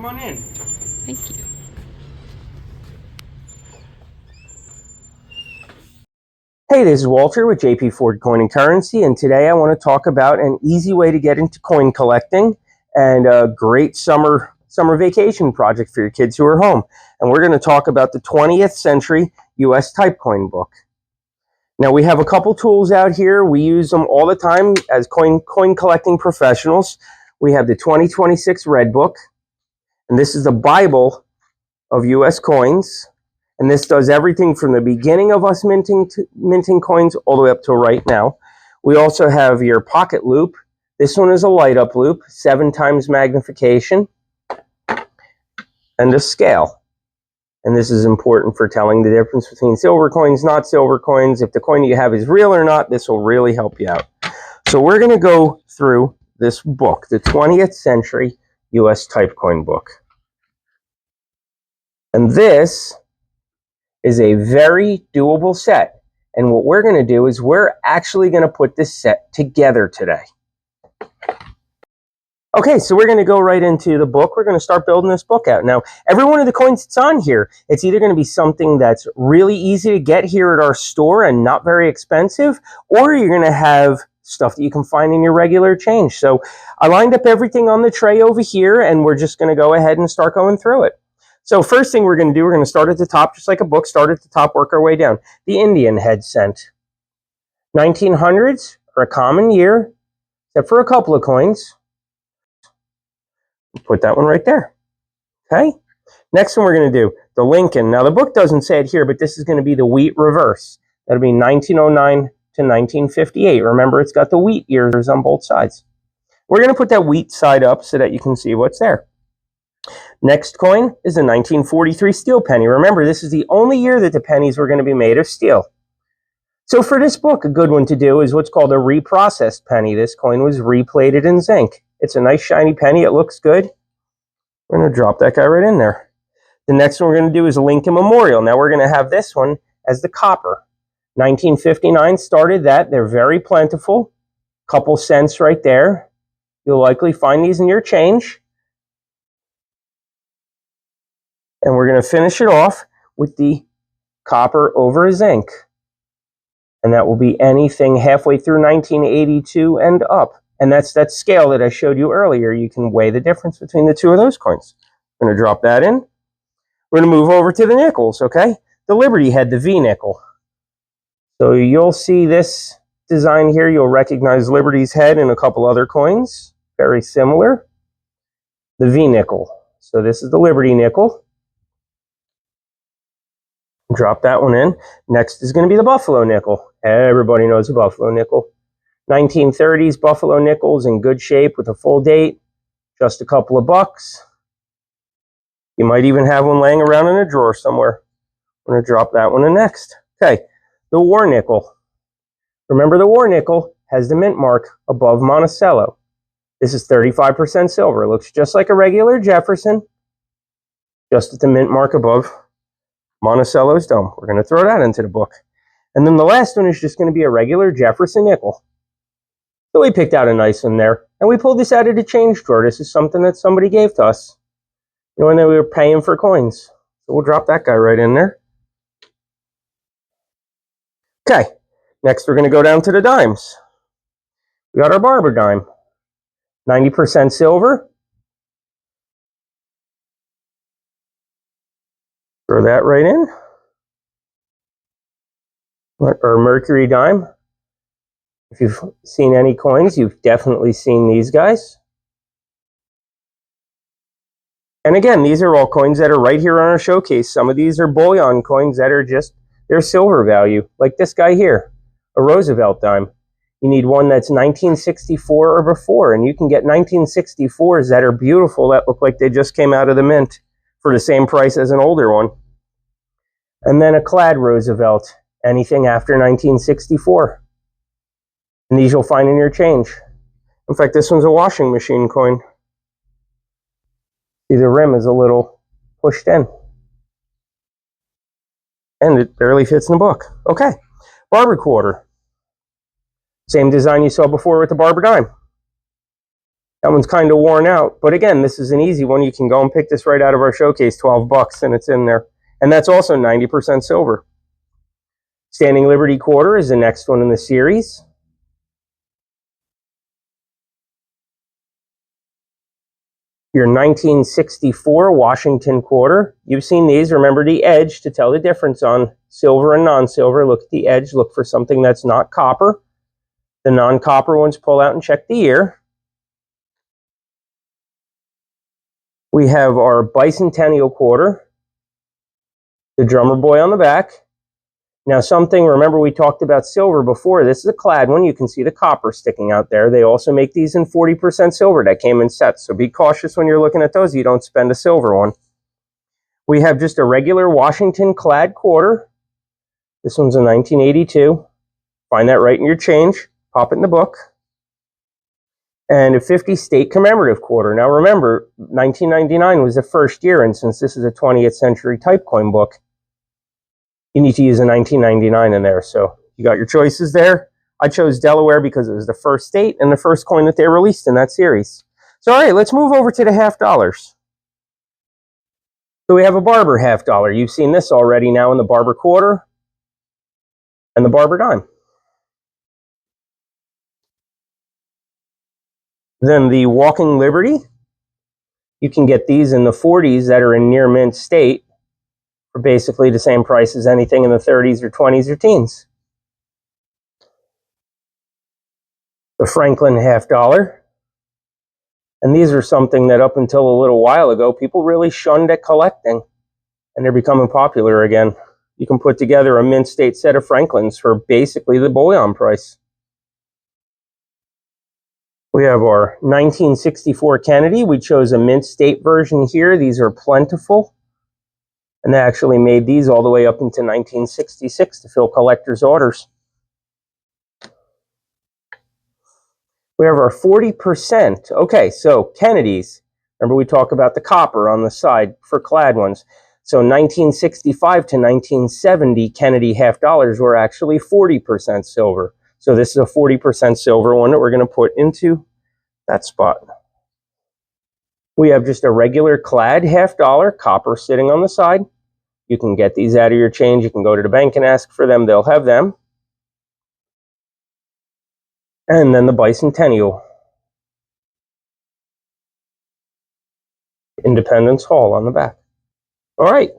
come on in. Thank you. Hey, this is Walter with JP Ford Coin and Currency, and today I want to talk about an easy way to get into coin collecting and a great summer vacation project for your kids who are home. And we're going to talk about the 20th century US type coin book. Now, we have a couple tools out here. We use them all the time as coin collecting professionals. We have the 2026 Red Book, and this is the Bible of US coins. And this does everything from the beginning of us minting coins all the way up to right now. We also have your pocket loop. This one is a light up loop, 7 times magnification, and a scale. And this is important for telling the difference between silver coins, not silver coins. If the coin you have is real or not, this will really help you out. So we're going to go through this book, the 20th century US type coin book. And this is a very doable set. And what we're going to do is we're actually going to put this set together today. Okay, so we're going to go right into the book. We're going to start building this book out. Now, every one of the coins that's on here, it's either going to be something that's really easy to get here at our store and not very expensive, or you're going to have stuff that you can find in your regular change. So I lined up everything on the tray over here, and we're just going to go ahead and start going through it. So first thing we're going to do, we're going to start at the top, just like a book, start at the top, work our way down. The Indian head cent. 1900s are a common year, except for a couple of coins. Put that one right there. Okay. Next one we're going to do, the Lincoln. Now the book doesn't say it here, but this is going to be the wheat reverse. That'll be 1909 to 1958. Remember, it's got the wheat years on both sides. We're going to put that wheat side up so that you can see what's there. Next coin is the 1943 steel penny. Remember, this is the only year that the pennies were going to be made of steel. So for this book, a good one to do is what's called a reprocessed penny. This coin was replated in zinc. It's a nice shiny penny. It looks good. We're going to drop that guy right in there. The next one we're going to do is a Lincoln Memorial. Now we're going to have this one as the copper. 1959 started that. They're very plentiful. Couple cents right there. You'll likely find these in your change. And we're going to finish it off with the copper over zinc. And that will be anything halfway through 1982 and up. And that's that scale that I showed you earlier. You can weigh the difference between the two of those coins. I'm going to drop that in. We're going to move over to the nickels, okay? The Liberty head, the V nickel. So you'll see this design here. You'll recognize Liberty's head and a couple other coins. Very similar. The V nickel. So this is the Liberty nickel. Drop that one in. Next is going to be the Buffalo nickel. Everybody knows the Buffalo nickel. 1930s Buffalo nickels in good shape with a full date. Just a couple of bucks. You might even have one laying around in a drawer somewhere. I'm going to drop that one in next. Okay, the War nickel. Remember, the War nickel has the mint mark above Monticello. This is 35% silver. It looks just like a regular Jefferson, just at the mint mark above Monticello's dome. We're going to throw that into the book. And then the last one is just going to be a regular Jefferson nickel. So we picked out a nice one there. And we pulled this out of the change drawer. This is something that somebody gave to us, you know, when they were paying for coins. So we'll drop that guy right in there. Okay, next we're going to go down to the dimes. We got our barber dime. 90% silver. Throw that right in. Our mercury dime. If you've seen any coins, you've definitely seen these guys. And again, these are all coins that are right here on our showcase. Some of these are bullion coins that are just their silver value, like this guy here, a Roosevelt dime. You need one that's 1964 or before, and you can get 1964s that are beautiful, that look like they just came out of the mint for the same price as an older one. And then a clad Roosevelt, anything after 1964. And these you'll find in your change. In fact, this one's a washing machine coin. See, the rim is a little pushed in. And it barely fits in the book. Okay, barber quarter. Same design you saw before with the barber dime. That one's kind of worn out, but again, this is an easy one. You can go and pick this right out of our showcase, 12 bucks, and it's in there. And that's also 90% silver. Standing Liberty quarter is the next one in the series. Your 1964 Washington quarter. You've seen these. Remember the edge to tell the difference on silver and non-silver. Look at the edge. Look for something that's not copper. The non-copper ones, pull out and check the year. We have our bicentennial quarter. The drummer boy on the back. Now something, remember we talked about silver before. This is a clad one. You can see the copper sticking out there. They also make these in 40% silver. That came in sets. So be cautious when you're looking at those. You don't spend a silver one. We have just a regular Washington clad quarter. This one's a 1982. Find that right in your change. Pop it in the book. And a 50 state commemorative quarter. Now remember, 1999 was the first year, and since this is a 20th century type coin book, you need to use a 1999 in there. So you got your choices there. I chose Delaware because it was the first state and the first coin that they released in that series. So all right, let's move over to the half dollars. So we have a Barber half dollar. You've seen this already now in the Barber quarter and the Barber dime. Then the Walking Liberty. You can get these in the 40s that are in near mint state for basically the same price as anything in the 30s or 20s or teens. The Franklin half dollar. And these are something that up until a little while ago, people really shunned at collecting. And they're becoming popular again. You can put together a mint state set of Franklins for basically the bullion price. We have our 1964 Kennedy. We chose a mint state version here. These are plentiful. And they actually made these all the way up into 1966 to fill collectors' orders. We have our 40%. Okay, so Kennedys. Remember we talk about the copper on the side for clad ones. So 1965 to 1970 Kennedy half dollars were actually 40% silver. So this is a 40% silver one that we're going to put into that spot. We have just a regular clad half dollar, copper sitting on the side. You can get these out of your change. You can go to the bank and ask for them. They'll have them. And then the bicentennial. Independence Hall on the back. All right,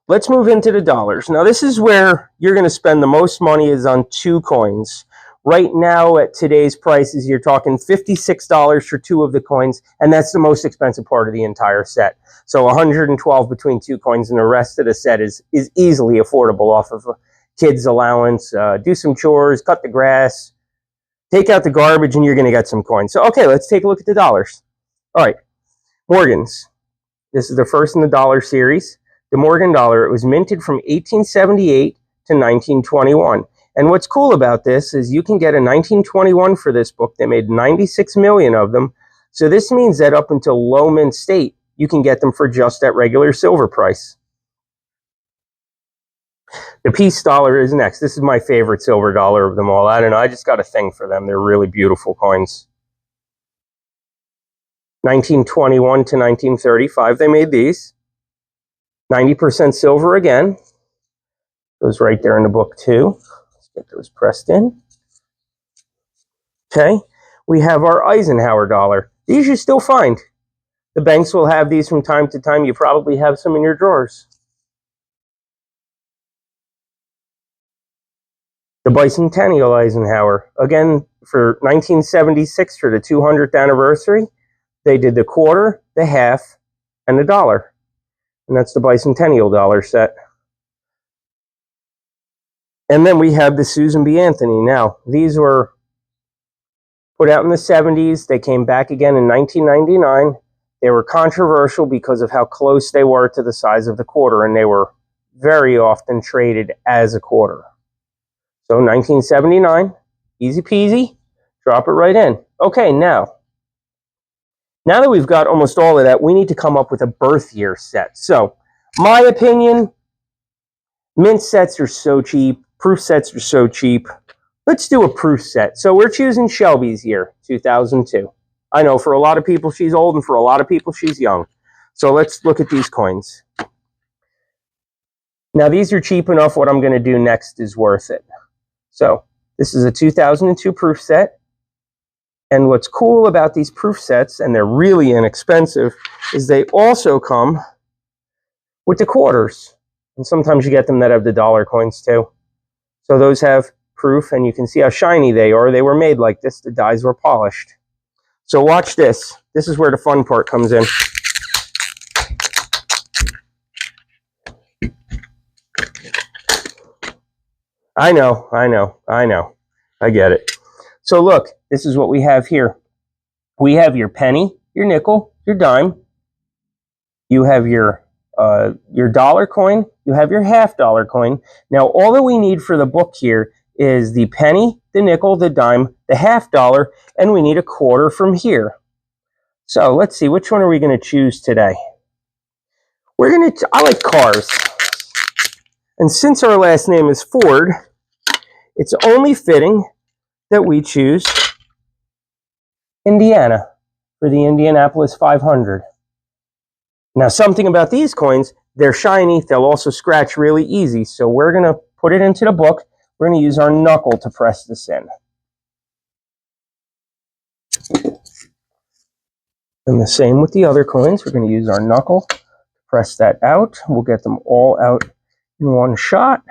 let's move into the dollars. Now this is where you're going to spend the most money is on two coins. Right now at today's prices, you're talking $56 for two of the coins, and that's the most expensive part of the entire set. So $112 between two coins, and the rest of the set is easily affordable off of a kid's allowance. Do some chores, cut the grass, take out the garbage, and you're going to get some coins. So okay, let's take a look at the dollars. All right, Morgan's. This is the first in the dollar series. The Morgan dollar, it was minted from 1878 to 1921. And what's cool about this is you can get a 1921 for this book. They made 96 million of them. So this means that up until low mint state, you can get them for just that regular silver price. The piece dollar is next. This is my favorite silver dollar of them all. I don't know, I just got a thing for them. They're really beautiful coins. 1921 to 1935, they made these. 90% silver again. Goes right there in the book too. Let's get those pressed in. Okay, we have our Eisenhower dollar. These you still find. The banks will have these from time to time. You probably have some in your drawers. The bicentennial Eisenhower. Again, for 1976, for the 200th anniversary, they did the quarter, the half, and the dollar. And that's the bicentennial dollar set. And then we have the Susan B. Anthony. Now, these were put out in the 70s. They came back again in 1999. They were controversial because of how close they were to the size of the quarter, and they were very often traded as a quarter. So 1979, easy peasy, drop it right in. Okay, now that we've got almost all of that, we need to come up with a birth year set. So, my opinion, mint sets are so cheap. Proof sets are so cheap. Let's do a proof set. So we're choosing Shelby's year, 2002. I know for a lot of people she's old, and for a lot of people she's young. So let's look at these coins. Now these are cheap enough. What I'm going to do next is worth it. So this is a 2002 proof set. And what's cool about these proof sets, and they're really inexpensive, is they also come with the quarters. And sometimes you get them that have the dollar coins too. So those have proof, and you can see how shiny they are. They were made like this. The dies were polished. So watch this. This is where the fun part comes in. I know. I get it. So look, this is what we have here. We have your penny, your nickel, your dime. You have your dollar coin. You have your $half coin. Now, all that we need for the book here is the penny, the nickel, the dime, the $half, and we need a quarter from here. So let's see, which one are we going to choose today? I like cars. And since our last name is Ford, it's only fitting that we choose Indiana for the Indianapolis 500. Now, something about these coins, they're shiny. They'll also scratch really easy. So we're going to put it into the book. We're going to use our knuckle to press this in. And the same with the other coins. We're going to use our knuckle to press that out. We'll get them all out in one shot.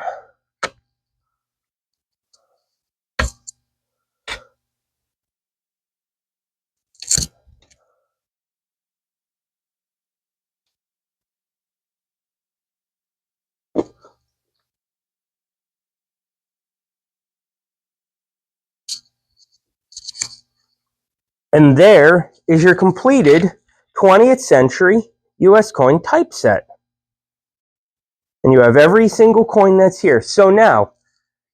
And there is your completed 20th century US coin typeset. And you have every single coin that's here. So now,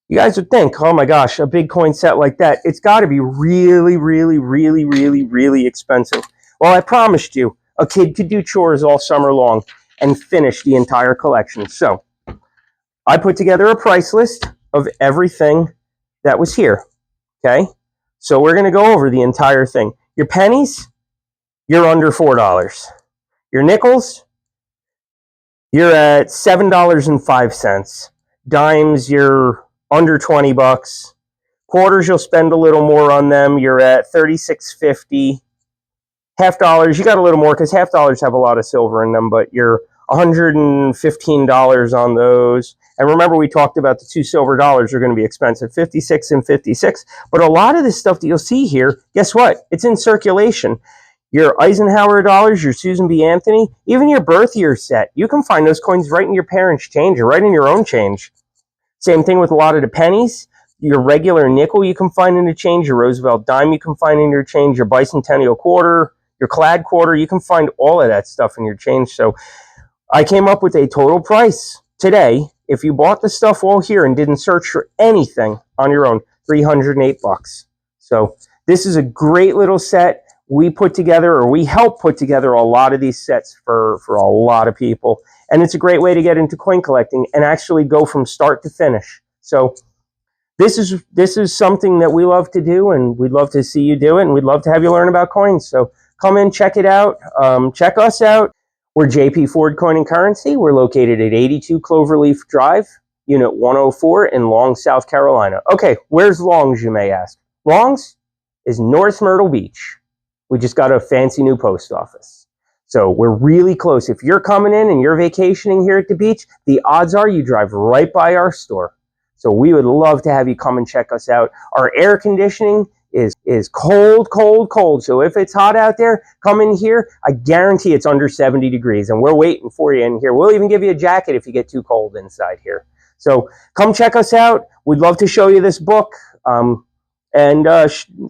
you guys would think, oh my gosh, a big coin set like that, it's got to be really, really, really, really, really expensive. Well, I promised you, a kid could do chores all summer long and finish the entire collection. So, I put together a price list of everything that was here. Okay? So we're going to go over the entire thing. Your pennies, you're under $4. Your nickels, you're at $7.05. Dimes, you're under 20 bucks. Quarters, you'll spend a little more on them. You're at $36.50. $half, you got a little more because $half have a lot of silver in them, but you're $115 on those. And remember, we talked about the 2 silver dollars are going to be expensive, 56 and 56. But a lot of this stuff that you'll see here, guess what? It's in circulation. Your Eisenhower dollars, your Susan B. Anthony, even your birth year set, you can find those coins right in your parents' change or right in your own change. Same thing with a lot of the pennies. Your regular nickel you can find in the change, your Roosevelt dime you can find in your change, your bicentennial quarter, your clad quarter, you can find all of that stuff in your change. So I came up with a total price today. If you bought the stuff all here and didn't search for anything on your own, $308. So this is a great little set. We put together, or we help put together a lot of these sets for a lot of people. And it's a great way to get into coin collecting and actually go from start to finish. So this is something that we love to do, and we'd love to see you do it, and we'd love to have you learn about coins. So come in, check it out. Check us out. We're JP Ford Coin and Currency. We're located at 82 Cloverleaf Drive, Unit 104 in Long, South Carolina. Okay, where's Longs, you may ask? Longs is North Myrtle Beach. We just got a fancy new post office. So we're really close. If you're coming in and you're vacationing here at the beach, the odds are you drive right by our store. So we would love to have you come and check us out. Our air conditioning is cold, cold, cold. So if it's hot out there, come in here. I guarantee it's under 70 degrees, and we're waiting for you in here. We'll even give you a jacket if you get too cold inside here. So come check us out. We'd love to show you this book and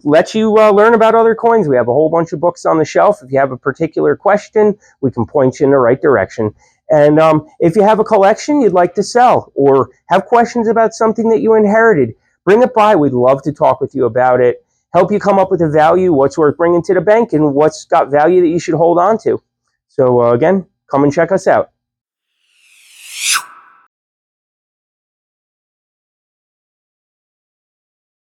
let you learn about other coins. We have a whole bunch of books on the shelf. If you have a particular question, we can point you in the right direction. And if you have a collection you'd like to sell or have questions about something that you inherited, bring it by. We'd love to talk with you about it, help you come up with a value, what's worth bringing to the bank, and what's got value that you should hold on to. So again, come and check us out.